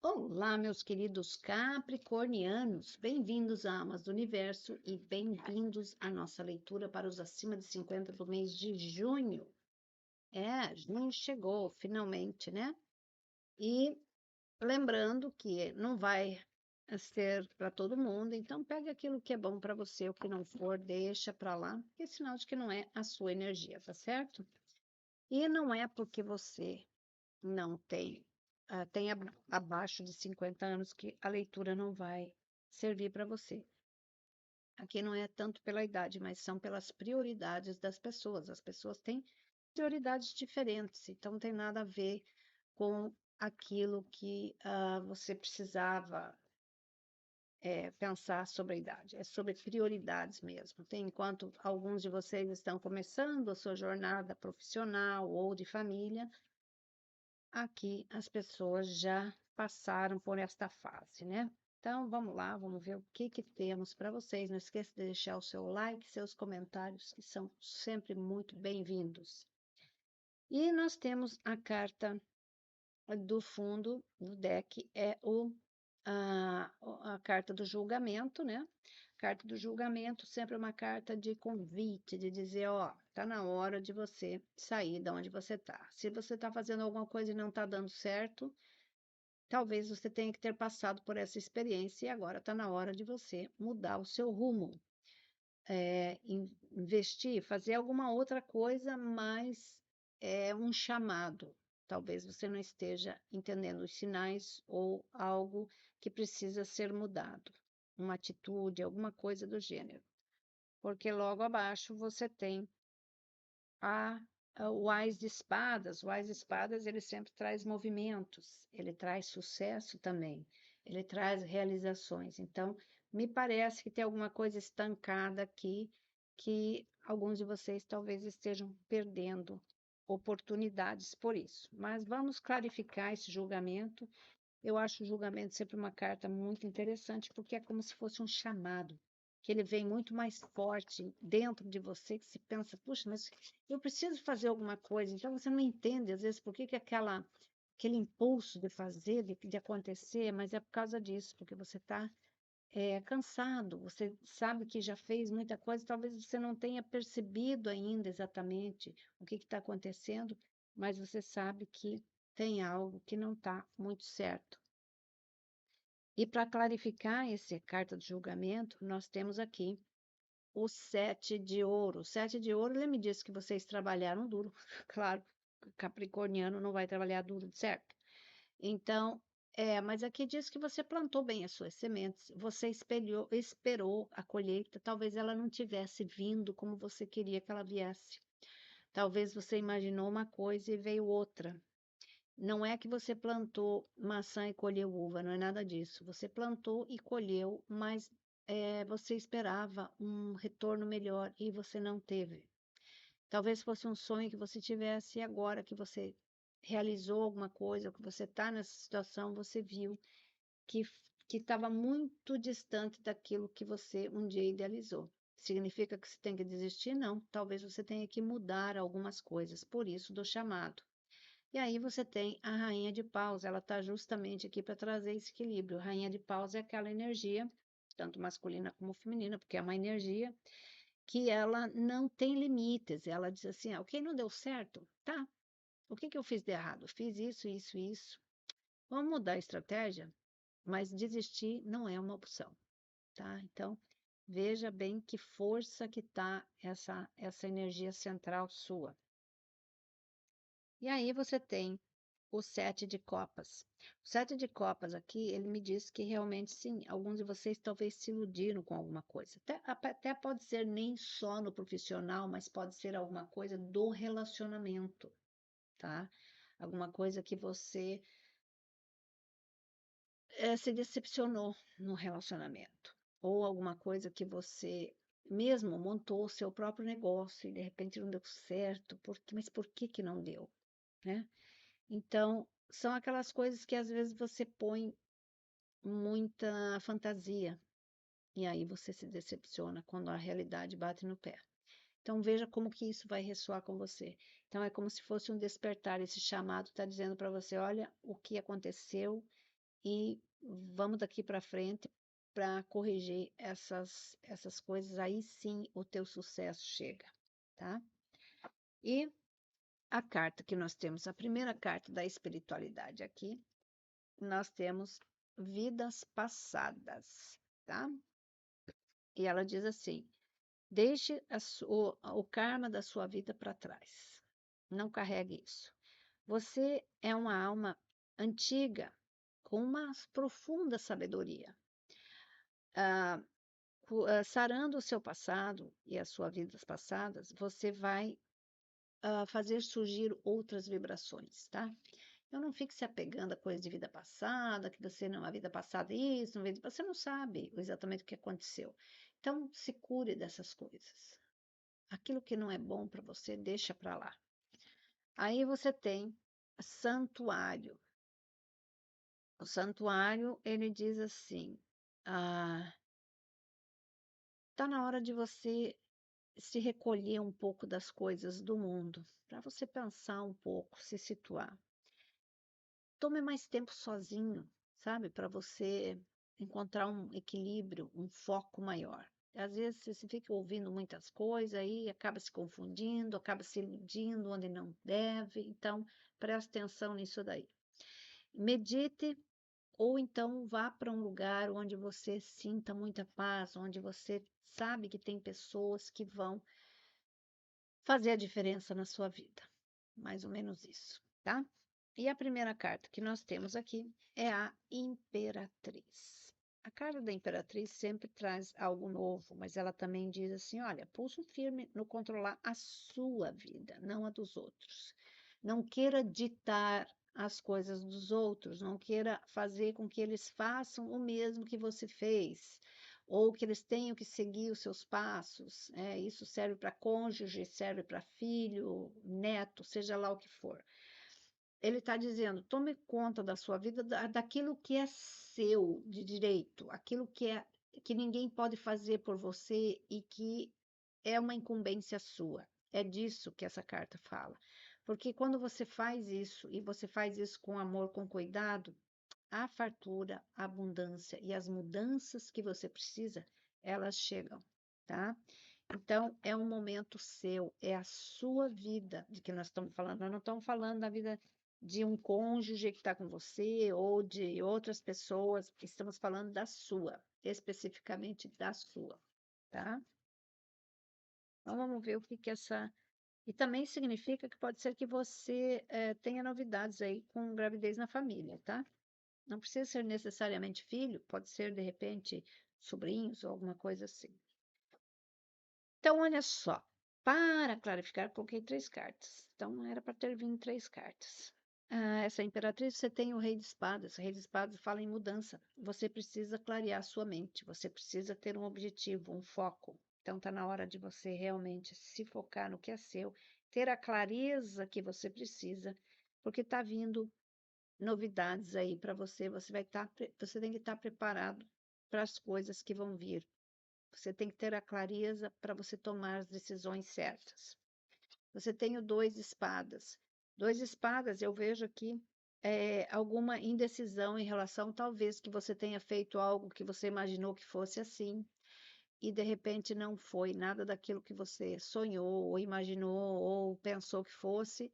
Olá, meus queridos capricornianos, bem-vindos a Almas do Universo e bem-vindos à nossa leitura para os acima de 50 do mês de junho. Junho chegou, finalmente, né? E lembrando que não vai ser para todo mundo, então pega aquilo que é bom para você, o que não for, deixa para lá, porque é sinal de que não é a sua energia, tá certo? E não é porque você não tem, tem abaixo de 50 anos que a leitura não vai servir para você. Aqui não é tanto pela idade, mas são pelas prioridades das pessoas. As pessoas têm prioridades diferentes, então não tem nada a ver com aquilo que você precisava pensar sobre a idade. É sobre prioridades mesmo. Tem, enquanto alguns de vocês estão começando a sua jornada profissional ou de família, aqui as pessoas já passaram por esta fase, né? Então vamos lá, vamos ver o que que temos para vocês. Não esqueça de deixar o seu like, seus comentários, que são sempre muito bem-vindos. E nós temos a carta do fundo do deck, a carta do julgamento, né? Carta do julgamento sempre é uma carta de convite, de dizer, ó, tá na hora de você sair de onde você tá. Se você tá fazendo alguma coisa e não tá dando certo, talvez você tenha que ter passado por essa experiência e agora está na hora de você mudar o seu rumo, investir, fazer alguma outra coisa, mas é um chamado. Talvez você não esteja entendendo os sinais ou algo que precisa ser mudado, uma atitude, alguma coisa do gênero. Porque logo abaixo você tem a, o Ás de Espadas. O Ás de Espadas, ele sempre traz movimentos, ele traz sucesso também, ele traz realizações. Então, me parece que tem alguma coisa estancada aqui que alguns de vocês talvez estejam perdendo oportunidades por isso. Mas vamos clarificar esse julgamento. Eu acho o julgamento sempre uma carta muito interessante, porque é como se fosse um chamado, que ele vem muito mais forte dentro de você, que se pensa, puxa, mas eu preciso fazer alguma coisa. Então você não entende, às vezes, por que que aquele impulso de fazer, de acontecer, mas é por causa disso, porque você está cansado, você sabe que já fez muita coisa, talvez você não tenha percebido ainda exatamente o que está acontecendo, mas você sabe que tem algo que não está muito certo. E para clarificar essa carta de julgamento, nós temos aqui o 7 de ouro. O 7 de ouro, ele me disse que vocês trabalharam duro. Claro, capricorniano não vai trabalhar duro, certo? Então, mas aqui diz que você plantou bem as suas sementes, você esperou a colheita, talvez ela não tivesse vindo como você queria que ela viesse. Talvez você imaginou uma coisa e veio outra. Não é que você plantou maçã e colheu uva, não é nada disso. Você plantou e colheu, mas você esperava um retorno melhor e você não teve. Talvez fosse um sonho que você tivesse e agora que você realizou alguma coisa, que você está nessa situação, você viu que que estava muito distante daquilo que você um dia idealizou. Significa que você tem que desistir? Não. Talvez você tenha que mudar algumas coisas. Por isso do chamado. E aí você tem a rainha de paus, ela está justamente aqui para trazer esse equilíbrio. Rainha de paus é aquela energia, tanto masculina como feminina, porque é uma energia que ela não tem limites. Ela diz assim, ok, não deu certo, tá. O que que eu fiz de errado? Fiz isso, isso, isso. Vamos mudar a estratégia? Mas desistir não é uma opção, tá? Então, veja bem que força que está essa energia central sua. E aí você tem o 7 de copas. O 7 de copas aqui, ele me diz que realmente sim, alguns de vocês talvez se iludiram com alguma coisa. Até pode ser nem só no profissional, mas pode ser alguma coisa do relacionamento, tá? Alguma coisa que você se decepcionou no relacionamento. Ou alguma coisa que você mesmo montou o seu próprio negócio e de repente não deu certo. Mas por que que não deu, né? Então, são aquelas coisas que às vezes você põe muita fantasia e aí você se decepciona quando a realidade bate no pé. Então, veja como que isso vai ressoar com você. Então, é como se fosse um despertar. Esse chamado está dizendo para você: olha o que aconteceu e vamos daqui para frente para corrigir essas coisas, aí sim o teu sucesso chega, tá? E a carta que nós temos, a primeira carta da espiritualidade aqui, nós temos vidas passadas, tá? E ela diz assim: deixe o karma da sua vida para trás. Não carregue isso. Você é uma alma antiga, com uma profunda sabedoria. Ah, sarando o seu passado e as suas vidas passadas, você vai fazer surgir outras vibrações, tá? Então não fique se apegando a coisa de vida passada, que você não, a vida passada isso, você não sabe exatamente o que aconteceu. Então se cure dessas coisas. Aquilo que não é bom para você, deixa para lá. Aí você tem santuário. O santuário, ele diz assim: tá na hora de você se recolher um pouco das coisas do mundo, para você pensar um pouco, se situar. Tome mais tempo sozinho, sabe? Para você encontrar um equilíbrio, um foco maior. Às vezes você fica ouvindo muitas coisas aí, acaba se confundindo, acaba se iludindo onde não deve. Então, preste atenção nisso daí. Medite ou então vá para um lugar onde você sinta muita paz, onde você sabe que tem pessoas que vão fazer a diferença na sua vida. Mais ou menos isso, tá? E a primeira carta que nós temos aqui é a Imperatriz. A carta da Imperatriz sempre traz algo novo, mas ela também diz assim: olha, pulso firme no controlar a sua vida, não a dos outros. Não queira ditar as coisas dos outros, não queira fazer com que eles façam o mesmo que você fez, ou que eles tenham que seguir os seus passos. Isso serve para cônjuge, serve para filho, neto, seja lá o que for. Ele está dizendo: tome conta da sua vida, daquilo que é seu de direito, aquilo que ninguém pode fazer por você e que é uma incumbência sua. É disso que essa carta fala. Porque quando você faz isso, e você faz isso com amor, com cuidado, a fartura, a abundância e as mudanças que você precisa, elas chegam, tá? Então, é um momento seu, é a sua vida de que nós estamos falando. Nós não estamos falando da vida de um cônjuge que está com você ou de outras pessoas, estamos falando da sua, especificamente da sua, tá? Então, vamos ver o que que essa. E também significa que pode ser que você tenha novidades aí com gravidez na família, tá? Não precisa ser necessariamente filho, pode ser, de repente, sobrinhos ou alguma coisa assim. Então, olha só, para clarificar, coloquei 3 cartas. Então, era para ter vindo 3 cartas. Essa imperatriz, você tem o rei de espadas. O rei de espadas fala em mudança. Você precisa clarear sua mente, você precisa ter um objetivo, um foco. Então, está na hora de você realmente se focar no que é seu, ter a clareza que você precisa, porque está vindo novidades aí para você. Você tem que estar preparado para as coisas que vão vir. Você tem que ter a clareza para você tomar as decisões certas. Você tem o 2 espadas. 2 espadas, eu vejo aqui alguma indecisão em relação, talvez, que você tenha feito algo que você imaginou que fosse assim, e de repente não foi nada daquilo que você sonhou, ou imaginou, ou pensou que fosse,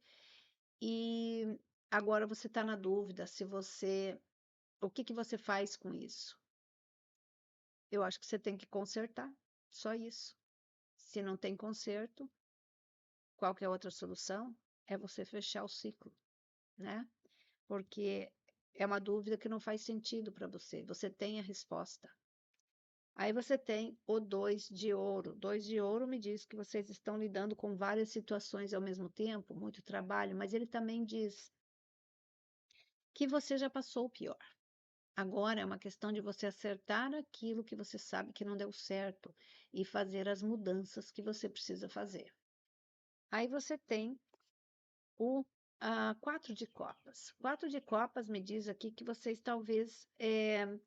e agora você está na dúvida se você. O que que você faz com isso? Eu acho que você tem que consertar, só isso. Se não tem conserto, qualquer outra solução é você fechar o ciclo, né? Porque é uma dúvida que não faz sentido para você. Você tem a resposta. Aí você tem o 2 de ouro. 2 de ouro me diz que vocês estão lidando com várias situações ao mesmo tempo, muito trabalho, mas ele também diz que você já passou o pior. Agora é uma questão de você acertar aquilo que você sabe que não deu certo e fazer as mudanças que você precisa fazer. Aí você tem o 4 de copas. 4 de copas me diz aqui que vocês talvez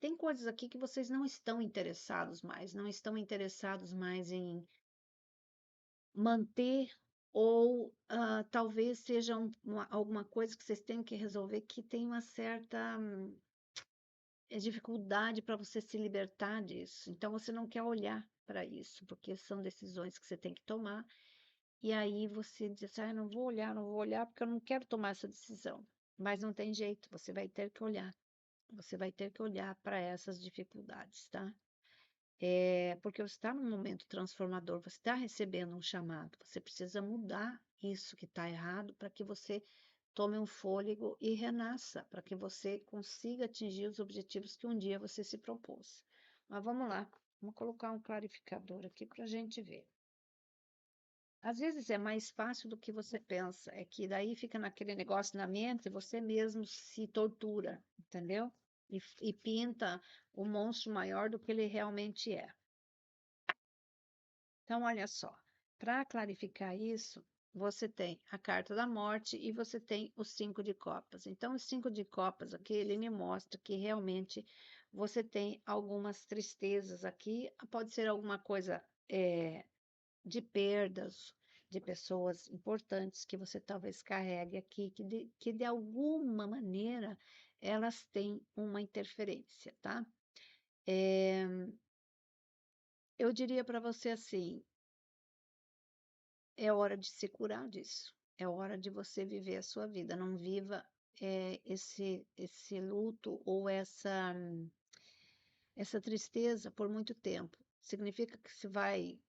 tem coisas aqui que vocês não estão interessados mais, não estão interessados mais em manter ou talvez seja alguma coisa que vocês têm que resolver que tem uma certa dificuldade para você se libertar disso. Então, você não quer olhar para isso, porque são decisões que você tem que tomar. E aí você diz assim, ah, não vou olhar, não vou olhar, porque eu não quero tomar essa decisão. Mas não tem jeito, você vai ter que olhar. Você vai ter que olhar para essas dificuldades, tá? Porque você está num momento transformador, você está recebendo um chamado, você precisa mudar isso que está errado para que você tome um fôlego e renasça, para que você consiga atingir os objetivos que um dia você se propôs. Mas vamos lá, vamos colocar um clarificador aqui para a gente ver. Às vezes é mais fácil do que você pensa, é que daí fica naquele negócio na mente e você mesmo se tortura, entendeu? E pinta o monstro maior do que ele realmente é. Então, olha só, para clarificar isso, você tem a carta da morte e você tem os 5 de copas. Então, os 5 de copas aqui, ele me mostra que realmente você tem algumas tristezas aqui, pode ser alguma coisa de perdas de pessoas importantes que você talvez carregue aqui, que de alguma maneira elas têm uma interferência, tá? Eu diria para você assim, é hora de se curar disso. É hora de você viver a sua vida. Não viva esse luto ou essa tristeza por muito tempo. Significa que você vai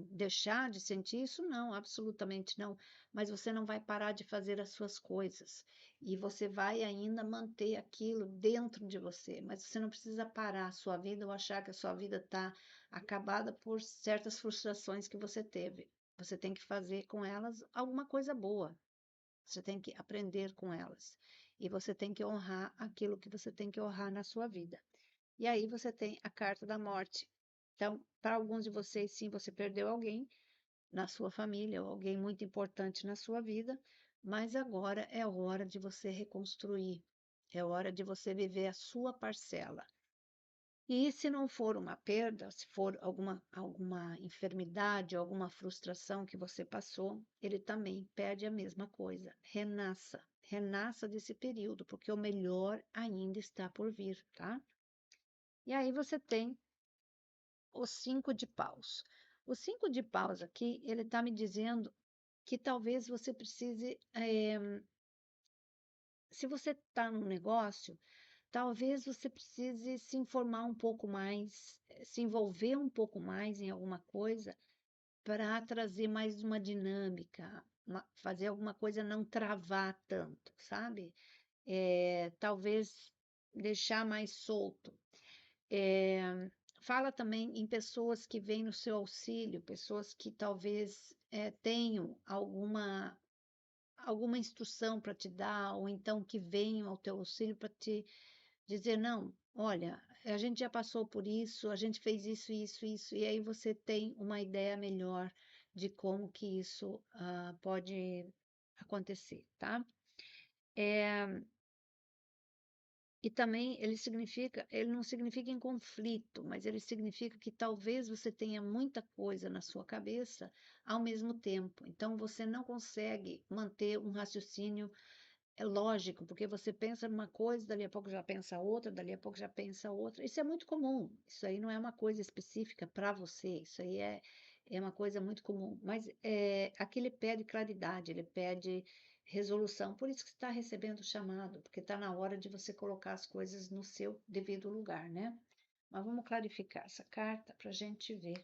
deixar de sentir isso? Não, absolutamente não. Mas você não vai parar de fazer as suas coisas. E você vai ainda manter aquilo dentro de você. Mas você não precisa parar a sua vida ou achar que a sua vida está acabada por certas frustrações que você teve. Você tem que fazer com elas alguma coisa boa. Você tem que aprender com elas. E você tem que honrar aquilo que você tem que honrar na sua vida. E aí você tem a carta da morte. Então, para alguns de vocês, sim, você perdeu alguém na sua família, ou alguém muito importante na sua vida, mas agora é hora de você reconstruir, é hora de você viver a sua parcela. E se não for uma perda, se for alguma enfermidade, alguma frustração que você passou, ele também perde a mesma coisa. Renasça, renasça desse período, porque o melhor ainda está por vir, tá? E aí você tem os 5 de paus. O 5 de paus aqui, ele está me dizendo que talvez você precise, se você está num negócio, talvez você precise se informar um pouco mais, se envolver um pouco mais em alguma coisa para trazer mais uma dinâmica, fazer alguma coisa não travar tanto, sabe? Talvez deixar mais solto. Fala também em pessoas que vêm no seu auxílio, pessoas que talvez tenham alguma instrução para te dar, ou então que venham ao teu auxílio para te dizer, não, olha, a gente já passou por isso, a gente fez isso, isso, isso, e aí você tem uma ideia melhor de como que isso pode acontecer, tá? E também ele não significa em conflito, mas ele significa que talvez você tenha muita coisa na sua cabeça ao mesmo tempo. Então você não consegue manter um raciocínio lógico, porque você pensa numa coisa, dali a pouco já pensa outra, dali a pouco já pensa outra. Isso é muito comum. Isso aí não é uma coisa específica para você. Isso aí é uma coisa muito comum. Mas aqui ele pede claridade, ele pede resolução. Por isso que você está recebendo o chamado, porque está na hora de você colocar as coisas no seu devido lugar, né? Mas vamos clarificar essa carta para a gente ver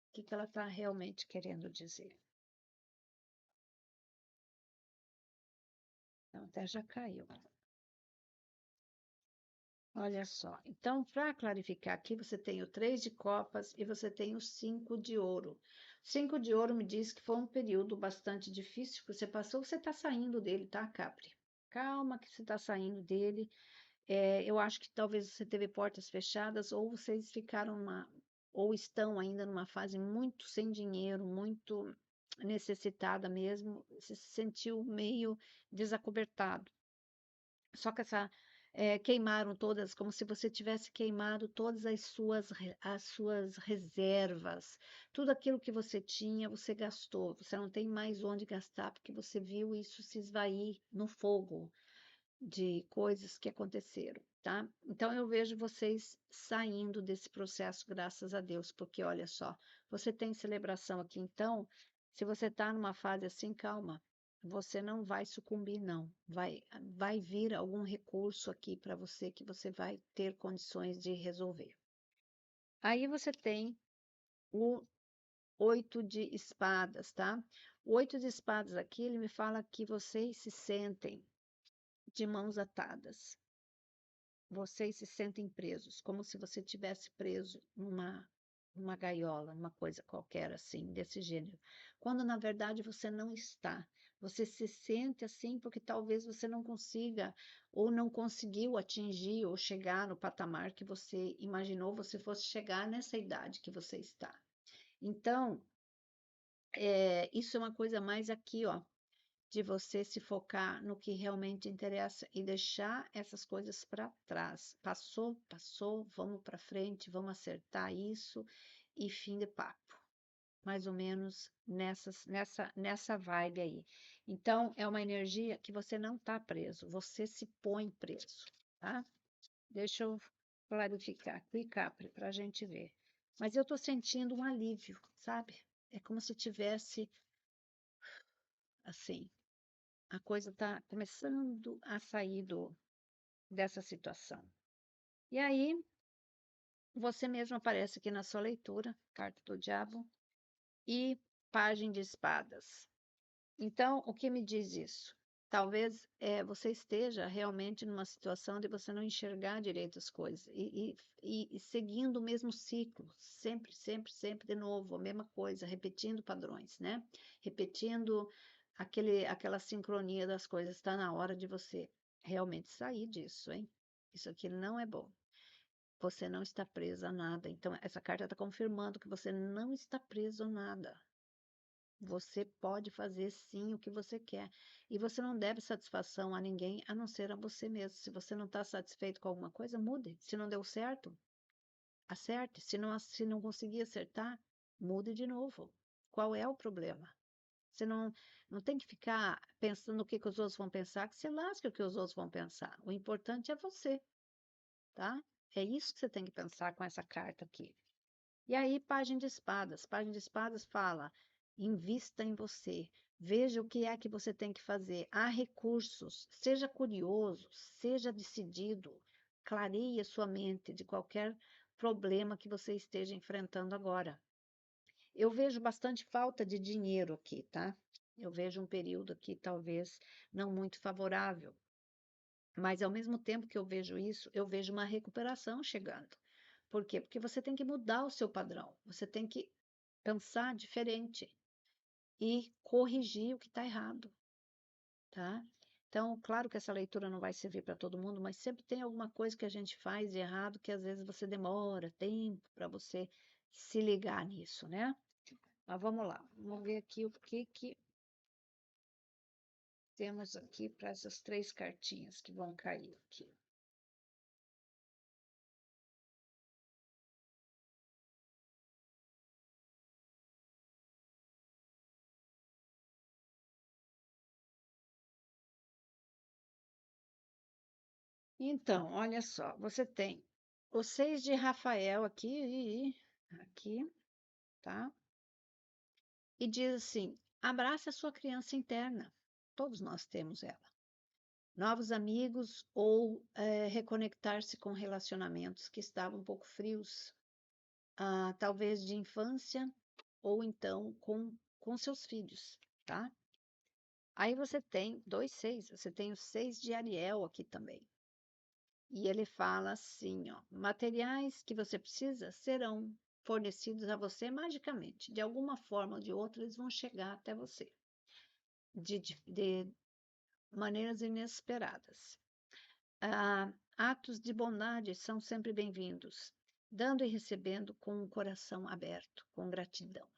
o que ela está realmente querendo dizer. Então, até já caiu. Olha só, então, para clarificar aqui, você tem o 3 de copas e você tem o 5 de ouro. O 5 de ouro me diz que foi um período bastante difícil que você passou, você está saindo dele, tá, Capri? Calma que você está saindo dele. Eu acho que talvez você teve portas fechadas ou vocês ficaram ou estão ainda numa fase muito sem dinheiro, muito necessitada mesmo, você se sentiu meio desacobertado. Só que queimaram todas, como se você tivesse queimado todas as suas reservas, tudo aquilo que você tinha, você gastou. Você não tem mais onde gastar, porque você viu isso se esvair no fogo. de coisas que aconteceram, tá? Então eu vejo vocês saindo desse processo, graças a Deus, porque olha só, você tem celebração aqui, então, se você está numa fase assim, calma, você não vai sucumbir, não. Vai vir algum recurso aqui para você que você vai ter condições de resolver. Aí você tem o 8 de espadas, tá? O 8 de espadas aqui, ele me fala que vocês se sentem de mãos atadas. Vocês se sentem presos, como se você tivesse preso numa gaiola, uma coisa qualquer assim, desse gênero. Quando na verdade você não está. Você se sente assim porque talvez você não consiga ou não conseguiu atingir ou chegar no patamar que você imaginou você fosse chegar nessa idade que você está. Então, isso é uma coisa mais aqui, ó, de você se focar no que realmente interessa e deixar essas coisas para trás. Passou, passou, vamos para frente, vamos acertar isso e fim de papo. Mais ou menos nessa vibe aí. Então, é uma energia que você não está preso, você se põe preso, tá? Deixa eu clarificar aqui, Capri, para a gente ver. Mas eu estou sentindo um alívio, sabe? É como se tivesse, assim, a coisa está começando a sair dessa situação. E aí, você mesmo aparece aqui na sua leitura, Carta do Diabo e Pajem de Espadas. Então, o que me diz isso? Talvez você esteja realmente numa situação de você não enxergar direito as coisas e seguindo o mesmo ciclo, sempre, sempre, sempre de novo, a mesma coisa, repetindo padrões, né? Repetindo aquela sincronia das coisas. Está na hora de você realmente sair disso, hein? Isso aqui não é bom. Você não está preso a nada. Então, essa carta está confirmando que você não está preso a nada. Você pode fazer sim o que você quer. E você não deve satisfação a ninguém a não ser a você mesmo. Se você não está satisfeito com alguma coisa, mude. Se não deu certo, acerte. Se não conseguir acertar, mude de novo. Qual é o problema? Você não tem que ficar pensando no que os outros vão pensar, que se lasca o que os outros vão pensar. O importante é você, tá? É isso que você tem que pensar com essa carta aqui. E aí, Página de Espadas. Página de Espadas fala: invista em você. Veja o que é que você tem que fazer. Há recursos. Seja curioso, seja decidido. Clareie a sua mente de qualquer problema que você esteja enfrentando agora. Eu vejo bastante falta de dinheiro aqui, tá? Eu vejo um período aqui, talvez, não muito favorável. Mas, ao mesmo tempo que eu vejo isso, eu vejo uma recuperação chegando. Por quê? Porque você tem que mudar o seu padrão, você tem que pensar diferente e corrigir o que está errado, tá? Então, claro que essa leitura não vai servir para todo mundo, mas sempre tem alguma coisa que a gente faz de errado que às vezes você demora tempo para você se ligar nisso, né? Mas vamos lá, vamos ver aqui o que temos aqui para essas 3 cartinhas que vão cair aqui. Então, olha só, você tem o 6 de Rafael aqui, tá? E diz assim: abrace a sua criança interna. Todos nós temos ela. Novos amigos ou reconectar-se com relacionamentos que estavam um pouco frios, talvez de infância ou então com seus filhos, tá? Aí você tem 2 6, você tem o 6 de Ariel aqui também. E ele fala assim, ó, materiais que você precisa serão fornecidos a você magicamente. De alguma forma ou de outra, eles vão chegar até você, de maneiras inesperadas. Atos de bondade são sempre bem-vindos, dando e recebendo com o coração aberto, com gratidão,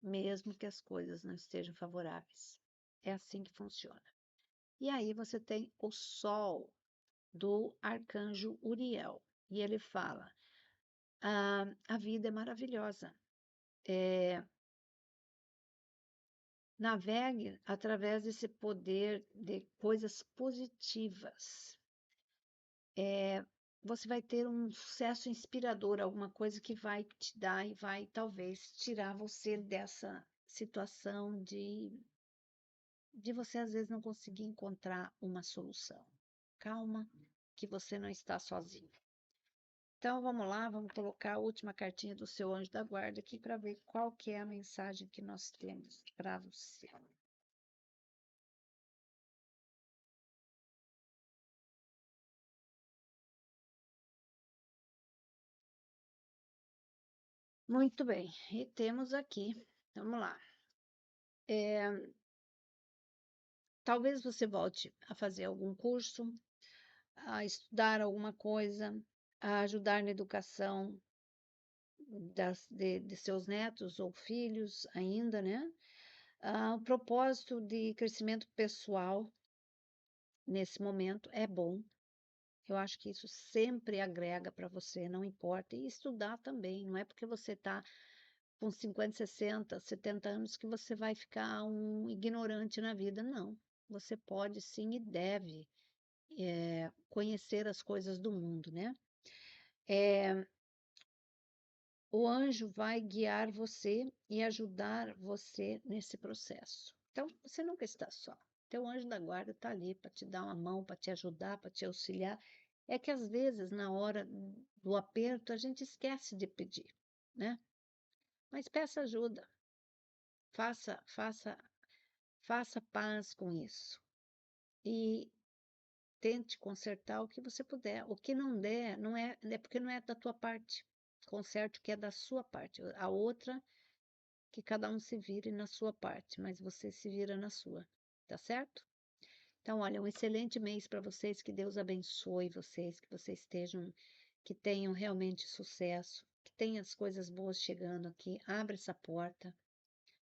mesmo que as coisas não estejam favoráveis. É assim que funciona. E aí você tem o Sol do arcanjo Uriel, e ele fala: a vida é maravilhosa. Navegue através desse poder de coisas positivas. Você vai ter um sucesso inspirador, alguma coisa que vai te dar e vai talvez tirar você dessa situação de você às vezes não conseguir encontrar uma solução. Calma, que você não está sozinho. Então vamos lá, vamos colocar a última cartinha do seu anjo da guarda aqui para ver qual que é a mensagem que nós temos para você. Muito bem, e temos aqui, vamos lá. Talvez você volte a fazer algum curso, a estudar alguma coisa, a ajudar na educação de seus netos ou filhos ainda, né? O propósito de crescimento pessoal nesse momento é bom. Eu acho que isso sempre agrega para você, não importa. E estudar também, não é porque você está com 50, 60, 70 anos que você vai ficar um ignorante na vida, não. Você pode sim e deve conhecer as coisas do mundo, né? O anjo vai guiar você e ajudar você nesse processo. Então, você nunca está só. Teu anjo da guarda está ali para te dar uma mão, para te ajudar, para te auxiliar. É que às vezes, na hora do aperto, a gente esquece de pedir, né? Mas peça ajuda. Faça, faça, faça paz com isso. E tente consertar o que você puder. O que não der, não é porque não é da tua parte. Conserte o que é da sua parte. A outra, que cada um se vire na sua parte, mas você se vira na sua, tá certo? Então, olha, um excelente mês para vocês, que Deus abençoe vocês, que vocês que tenham realmente sucesso, que tenham as coisas boas chegando aqui. Abra essa porta,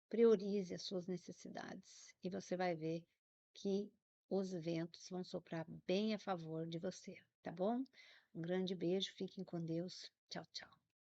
priorize as suas necessidades e você vai ver que os ventos vão soprar bem a favor de você, tá bom? Um grande beijo, fiquem com Deus. Tchau, tchau.